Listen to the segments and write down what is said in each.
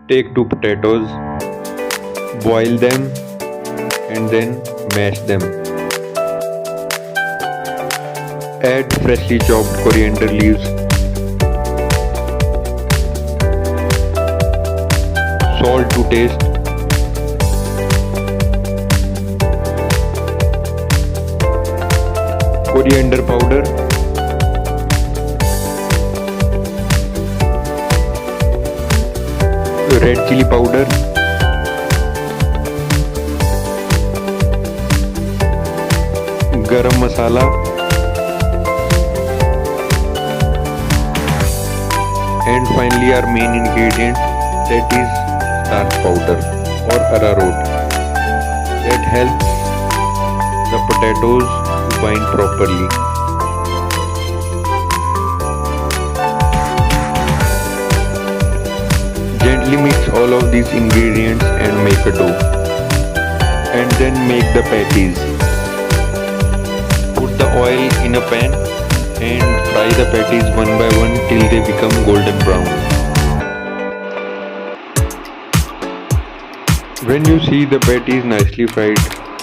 Take two potatoes, boil them and then mash them. Add freshly chopped coriander leaves, salt to taste, coriander powder, red chili powder, garam masala, and finally our main ingredient, that is starch powder or arrowroot, that helps the potatoes to bind properly. Gently mix all of these ingredients and make a dough, and then make the patties. Put the oil in a pan and fry the patties one by one till they become golden brown. When you see the patties nicely fried,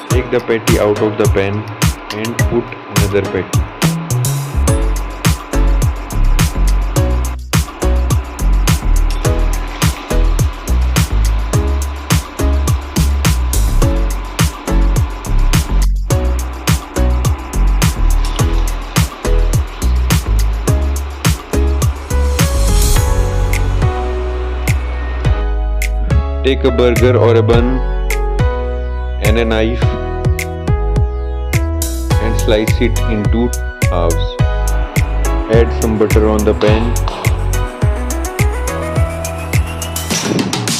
take the patty out of the pan and put another patty. Take a burger or a bun and a knife and slice it into halves. Add some butter on the pan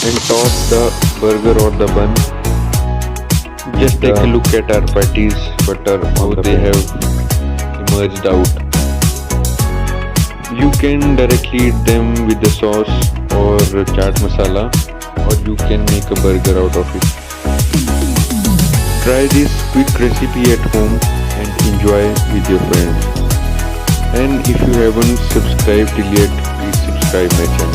and toss the burger or the bun. Just take a look at our patties, butter, how they have emerged out. You can directly eat them with the sauce or chaat masala, or you can make a burger out of it. Try this quick recipe at home and enjoy with your friends. And if you haven't subscribed till yet, please subscribe my channel.